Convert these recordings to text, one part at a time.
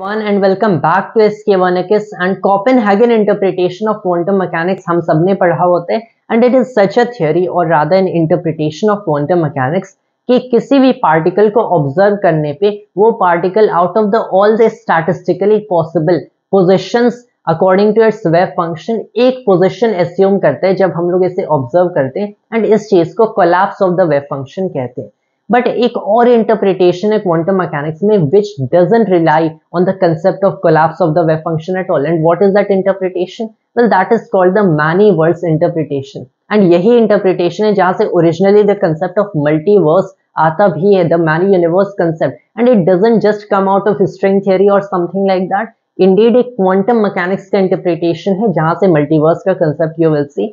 And welcome back to SK1X and Copenhagen interpretation of quantum mechanics हम सबने पढ़ा होते हैं and it is such a theory or rather an interpretation of quantum mechanics कि किसी भी पार्टिकल को ऑब्जर्व करने पे वो particle out of the all the statistically possible positions according to its wave function एक पोजीशन एस्यूम करते हैं जब हम लोग इसे ऑब्जर्व करते हैं एंड इस चीज को collapse of the wave function कहते हैं। बट एक और इंटरप्रिटेशन है क्वांटम मैकेनिक्स में which doesn't rely on the concept of collapse of the wave function at all and what is that interpretation? Well that is called the many worlds interpretation and यही interpretation है जहां से originally the concept of multiverse आता भी है, the many universe concept and it doesn't just come out of string theory और something like that. Indeed एक quantum mechanics का इंटरप्रिटेशन है जहां से मल्टीवर्स का concept you will see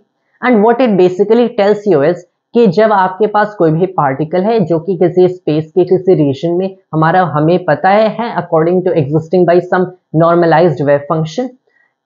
and what it basically tells you is कि जब आपके पास कोई भी पार्टिकल है जो कि किसी स्पेस के किसी रीजन में हमें पता है according to existing by some normalised wave function,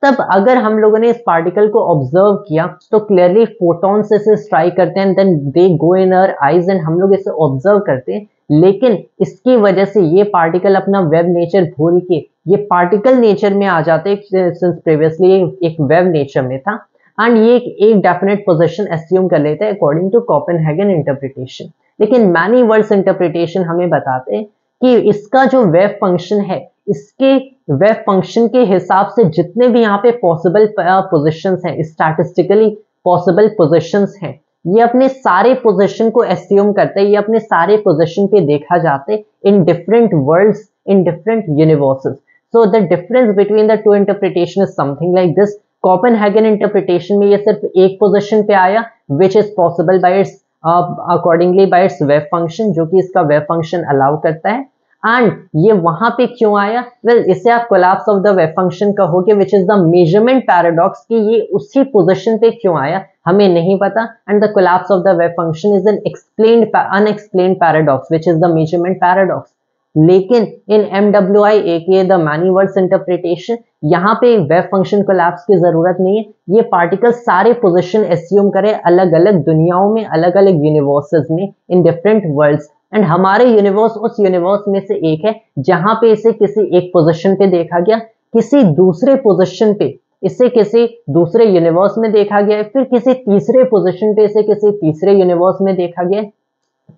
तब अगर हम लोगों ने इस पार्टिकल को ऑब्जर्व किया तो क्लियरली फोटॉन से इसे स्ट्राइक करते हैं then they go in our eyes and हम लोग इसे ऑब्जर्व करते हैं, लेकिन इसकी वजह से ये पार्टिकल अपना वेव नेचर भूल के ये पार्टिकल नेचर में आ जाते सिंस प्रीवियसली एक वेव नेचर में था एंड ये एक डेफिनेट पोजीशन एस्यूम कर लेते हैं अकॉर्डिंग टू कोपेनहेगन इंटरप्रिटेशन। लेकिन मैनी वर्ल्ड्स इंटरप्रिटेशन हमें बताते हैं कि इसका जो वेव फंक्शन है इसके वेव फंक्शन के हिसाब से जितने भी यहाँ पे पॉसिबल पोजीशंस हैं, स्टैटिस्टिकली पॉसिबल पोजीशंस हैं, ये अपने सारे पोजीशन को एस्यूम करते हैं, ये अपने सारे पोजीशन पे देखा जाते हैं in different worlds in different universes. So the difference between the two interpretation is something like this. Copenhagen interpretation में ये सिर्फ एक पोजीशन पे आया which is possible by it's accordingly bye it's wave function, जो कि इसका वेव फंक्शन अलाउ करता है एंड ये वहां पे क्यों आया? वेल इसे आप collapse of the wave function कहोगे which is the measurement paradox कि ये उसी पोजीशन पे क्यों आया हमें नहीं पता and the collapse of the wave function is an explained unexplained paradox which is the measurement paradox. लेकिन in MWI aka the many worlds interpretation यहाँ पे वेव फंक्शन कोलैप्स की जरूरत नहीं है, ये पार्टिकल सारे पोजीशन एस्यूम करे अलग अलग दुनियाओं में अलग अलग यूनिवर्सेस में इन डिफरेंट वर्ल्ड्स एंड हमारे यूनिवर्स उस यूनिवर्स में से एक है जहां पे इसे किसी एक पोजीशन पे देखा गया, किसी दूसरे पोजीशन पे इसे किसी दूसरे यूनिवर्स में देखा गया, फिर किसी तीसरे पोजीशन पे इसे किसी तीसरे यूनिवर्स में देखा गया।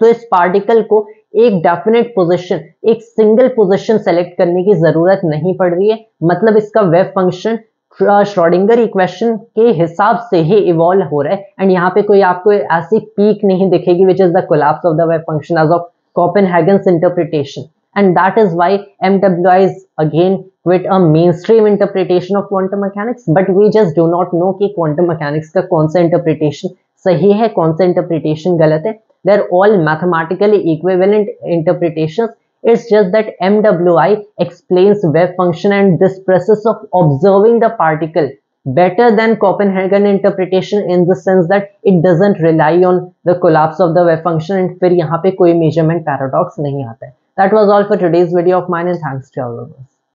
तो इस पार्टिकल को एक डेफिनेट पोजीशन एक सिंगल पोजीशन सेलेक्ट करने की जरूरत नहीं पड़ रही है, मतलब इसका वेव फंक्शन श्रोडिंगर इक्वेशन के हिसाब से ही इवॉल्व हो रहा है एंड यहाँ पे कोई आपको ऐसी पीक नहीं दिखेगी which is the collapse of the wave function as of Copenhagen's interpretation and that is why MWI is again quite a mainstream interpretation of quantum mechanics, but we just do not know कि quantum mechanics का कौन सा interpretation सही है कौन सा interpretation गलत है। They're all mathematically equivalent interpretations. It's just that MWI explains wave function and this process of observing the particle better than Copenhagen interpretation in the sense that it doesn't rely on the collapse of the wave function and फिर यहाँ पे कोई measurement paradox नहीं आता है। That was all for today's video of mine and thanks to all of us.